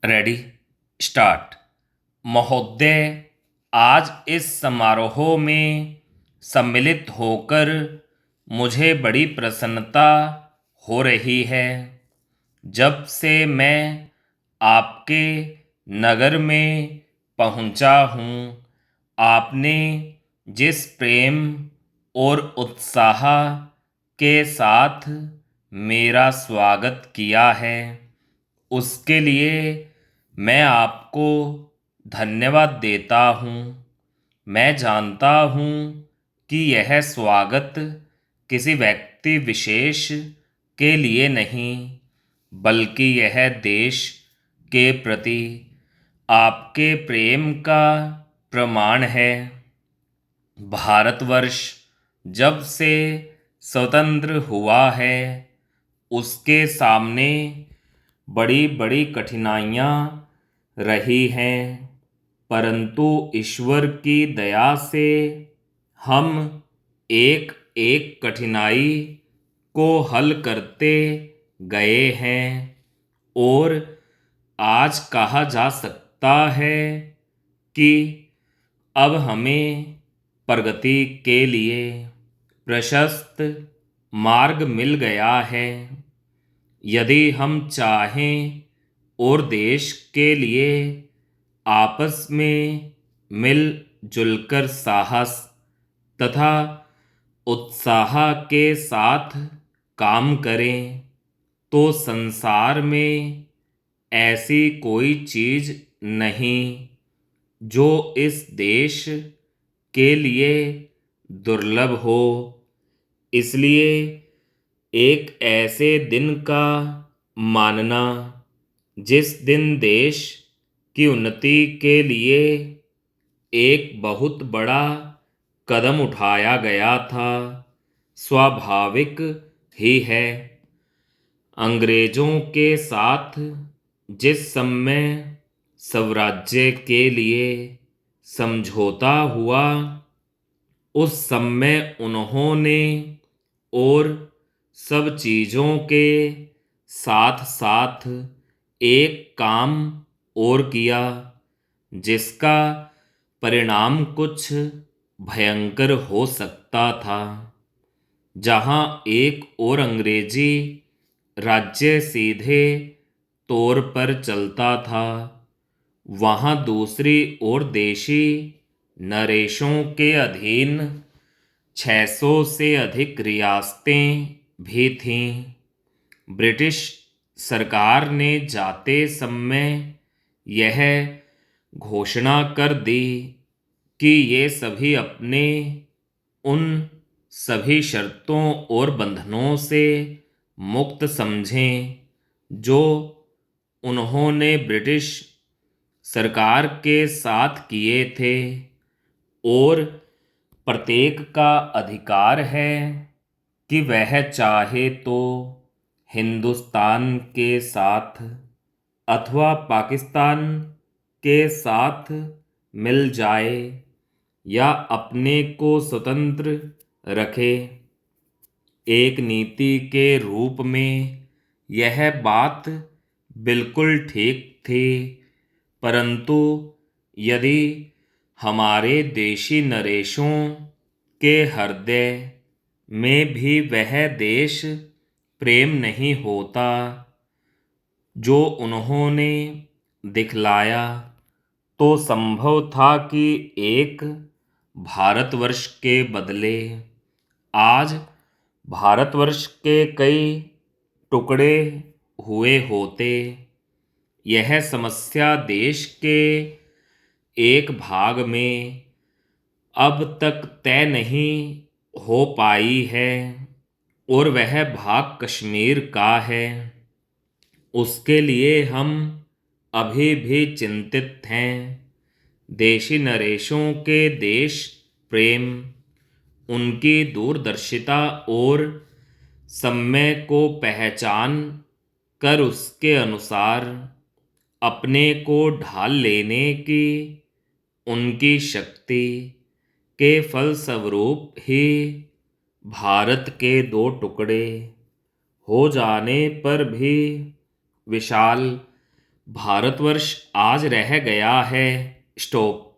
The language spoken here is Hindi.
Ready start. महोदय, आज इस समारोह में सम्मिलित होकर मुझे बड़ी प्रसन्नता हो रही है। जब से मैं आपके नगर में पहुंचा हूं, आपने जिस प्रेम और उत्साह के साथ मेरा स्वागत किया है, उसके लिए मैं आपको धन्यवाद देता हूँ। मैं जानता हूँ कि यह स्वागत किसी व्यक्ति विशेष के लिए नहीं, बल्कि यह देश के प्रति आपके प्रेम का प्रमाण है। भारतवर्ष जब से स्वतंत्र हुआ है, उसके सामने बड़ी बड़ी कठिनाइयाँ रही हैं, परंतु ईश्वर की दया से हम एक एक कठिनाई को हल करते गए हैं और आज कहा जा सकता है कि अब हमें प्रगति के लिए प्रशस्त मार्ग मिल गया है। यदि हम चाहें और देश के लिए आपस में मिलजुल कर साहस तथा उत्साह के साथ काम करें, तो संसार में ऐसी कोई चीज़ नहीं जो इस देश के लिए दुर्लभ हो। इसलिए एक ऐसे दिन का मानना जिस दिन देश की उन्नति के लिए एक बहुत बड़ा कदम उठाया गया था, स्वाभाविक ही है। अंग्रेजों के साथ जिस समय स्वराज्य के लिए समझौता हुआ, उस समय उन्होंने और सब चीज़ों के साथ साथ एक काम और किया, जिसका परिणाम कुछ भयंकर हो सकता था। जहां एक और अंग्रेजी राज्य सीधे तौर पर चलता था, वहां दूसरी ओर देशी नरेशों के अधीन 600 से अधिक रियासतें भी थीं। ब्रिटिश सरकार ने जाते समय यह घोषणा कर दी कि ये सभी अपने उन सभी शर्तों और बंधनों से मुक्त समझें जो उन्होंने ब्रिटिश सरकार के साथ किए थे, और प्रत्येक का अधिकार है कि वह चाहे तो हिंदुस्तान के साथ अथवा पाकिस्तान के साथ मिल जाए या अपने को स्वतंत्र रखे। एक नीति के रूप में यह बात बिल्कुल ठीक थी, परंतु यदि हमारे देशी नरेशों के हृदय में भी वह देश प्रेम नहीं होता जो उन्होंने दिखलाया, तो संभव था कि एक भारतवर्ष के बदले आज भारतवर्ष के कई टुकड़े हुए होते। यह समस्या देश के एक भाग में अब तक तय नहीं हो पाई है, और वह भाग कश्मीर का है। उसके लिए हम अभी भी चिंतित हैं। देशी नरेशों के देश प्रेम, उनकी दूरदर्शिता और समय को पहचान कर उसके अनुसार अपने को ढाल लेने की उनकी शक्ति के फलस्वरूप ही भारत के दो टुकड़े हो जाने पर भी विशाल भारतवर्ष आज रह गया है स्टॉप।